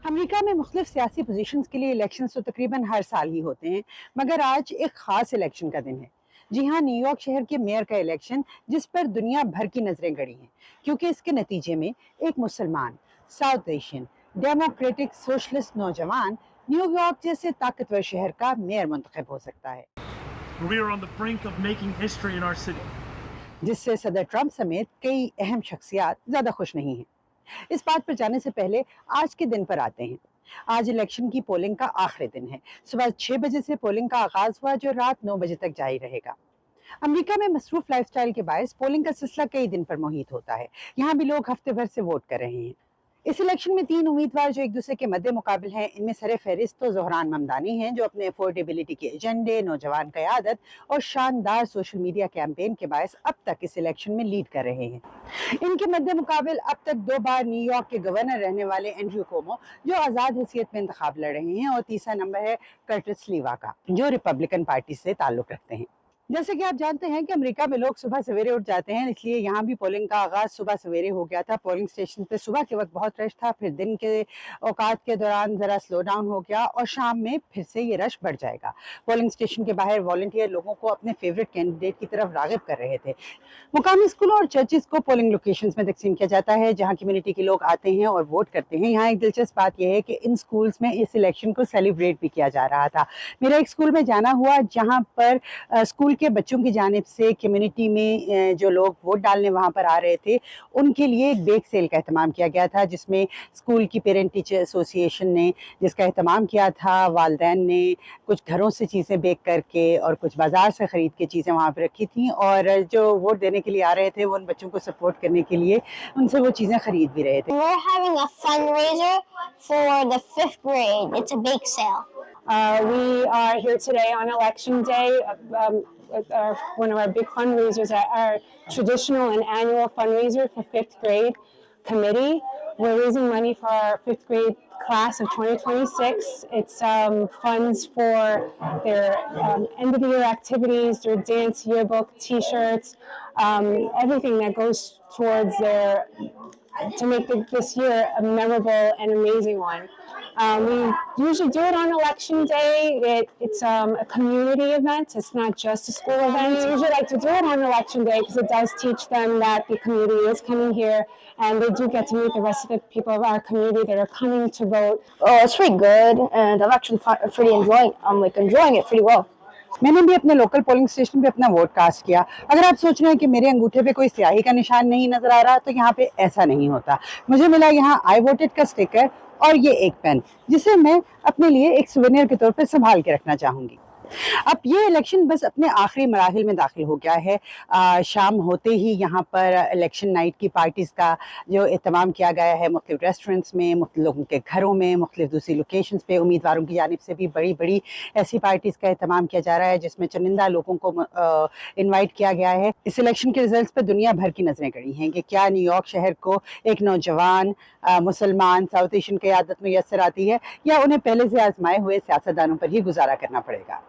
امریکہ میں مختلف سیاسی پوزیشنز کے لیے الیکشنز تو تقریباً ہر سال ہی ہوتے ہیں، مگر آج ایک خاص الیکشن کا دن ہے۔ جی ہاں، نیو یارک شہر کے میئر کا الیکشن، جس پر دنیا بھر کی نظریں گڑی ہیں، کیونکہ اس کے نتیجے میں ایک مسلمان، ساؤتھ ایشین، ڈیموکریٹک سوشلسٹ نوجوان نیو یارک جیسے طاقتور شہر کا میئر منتخب ہو سکتا ہے، We are on the brink of making history in our city. جس سے صدر ٹرمپ سمیت کئی اہم شخصیات زیادہ خوش نہیں ہیں۔ اس بات پر جانے سے پہلے آج کے دن پر آتے ہیں۔ آج الیکشن کی پولنگ کا آخری دن ہے۔ صبح 6 بجے سے پولنگ کا آغاز ہوا جو رات 9 بجے تک جاری رہے گا۔ امریکہ میں مصروف لائف سٹائل کے باعث پولنگ کا سلسلہ کئی دن پر محیط ہوتا ہے۔ یہاں بھی لوگ ہفتے بھر سے ووٹ کر رہے ہیں۔ اس الیکشن میں 3 امیدوار جو ایک دوسرے کے مد مقابل ہیں، ان میں سر فہرست تو زہران ممدانی ہیں جو اپنے افورڈیبلٹی کے ایجنڈے، نوجوان قیادت اور شاندار سوشل میڈیا کیمپین کے باعث اب تک اس الیکشن میں لیڈ کر رہے ہیں۔ ان کے مد مقابل اب تک 2 بار نیو یارک کے گورنر رہنے والے اینڈریو کومو جو آزاد حیثیت میں انتخاب لڑ رہے ہیں، اور تیسرا نمبر ہے کرٹس سلیوا کا جو ریپبلکن پارٹی سے تعلق رکھتے ہیں۔ جیسے کہ آپ جانتے ہیں کہ امریکہ میں لوگ صبح سویرے اٹھ جاتے ہیں، اس لیے یہاں بھی پولنگ کا آغاز صبح سویرے ہو گیا تھا۔ پولنگ سٹیشن پہ صبح کے وقت بہت رش تھا، پھر دن کے اوقات کے دوران ذرا سلو ڈاؤن ہو گیا اور شام میں پھر سے یہ رش بڑھ جائے گا۔ پولنگ سٹیشن کے باہر والنٹیئر لوگوں کو اپنے فیورٹ کینڈیڈیٹ کی طرف راغب کر رہے تھے۔ مقامی اسکولوں اور چرچز کو پولنگ لوکیشنز میں تقسیم کیا جاتا ہے جہاں کمیونٹی کے لوگ آتے ہیں اور ووٹ کرتے ہیں۔ یہاں ایک دلچسپ بات یہ ہے کہ ان اسکولز میں اس الیکشن کو سیلیبریٹ بھی کیا جا رہا تھا۔ میرا ایک اسکول میں جانا ہوا جہاں پر اسکول کے بچوں کی جانب سے کمیونٹی میں جو لوگ ووٹ ڈالنے وہاں پر آ رہے تھے ان کے لیے ایک بیک سیل کا اہتمام کیا گیا تھا، جس میں اسکول کی پیرنٹ ٹیچر ایسوسی ایشن نے جس کا اہتمام کیا تھا۔ والدین نے کچھ گھروں سے چیزیں بیک کر کے اور کچھ بازار سے خرید کے چیزیں وہاں پہ رکھی تھیں، اور جو ووٹ دینے کے لیے آ رہے تھے وہ ان بچوں کو سپورٹ کرنے کے لیے ان سے وہ چیزیں خرید بھی رہے تھے۔ We're having a fundraiser for the 5th grade. It's a bake sale. We are here today on election day. One of our big fundraisers, our traditional and annual fundraiser for 5th grade committee. We're raising money for our 5th grade class of 2026. It's funds for their end of the year activities, their dance yearbook, t-shirts, everything that goes towards to make this year a memorable and amazing one. We usually do it on election day. It's a community event. It's not just a school event. We usually like to do it on election day because it does teach them that the community is coming here, and they do get to meet the rest of the people of our community that are coming to vote. Oh, it's pretty good, and I'm actually enjoying it pretty well. میں نے بھی اپنے local polling station پہ اپنا vote cast کیا۔ اگر آپ سوچ رہے ہیں کہ میرے انگوٹھے پہ کوئی سیاہی کا نشان نہیں نظر آ رہا تو یہاں پہ ایسا نہیں ہوتا۔ مجھے ملا یہاں آئی ووٹڈ کا سٹیکر اور یہ ایک پین جسے میں اپنے لیے ایک سوینئر کے طور پہ سنبھال کے رکھنا چاہوں گی۔ اب یہ الیکشن بس اپنے آخری مراحل میں داخل ہو گیا ہے۔ شام ہوتے ہی یہاں پر الیکشن نائٹ کی پارٹیز کا جو اہتمام کیا گیا ہے، مختلف ریسٹورنٹس میں، مختلف لوگوں کے گھروں میں، مختلف دوسری لوکیشنز پہ امیدواروں کی جانب سے بھی بڑی بڑی ایسی پارٹیز کا اہتمام کیا جا رہا ہے جس میں چنندہ لوگوں کو انوائٹ کیا گیا ہے۔ اس الیکشن کے ریزلٹس پہ دنیا بھر کی نظریں گڑی ہیں کہ کیا نیو یارک شہر کو ایک نوجوان مسلمان ساؤتھ ایشین قیادت میسر آتی ہے یا انہیں پہلے سے آزمائے ہوئے سیاستدانوں پر ہی گزارا کرنا پڑے گا۔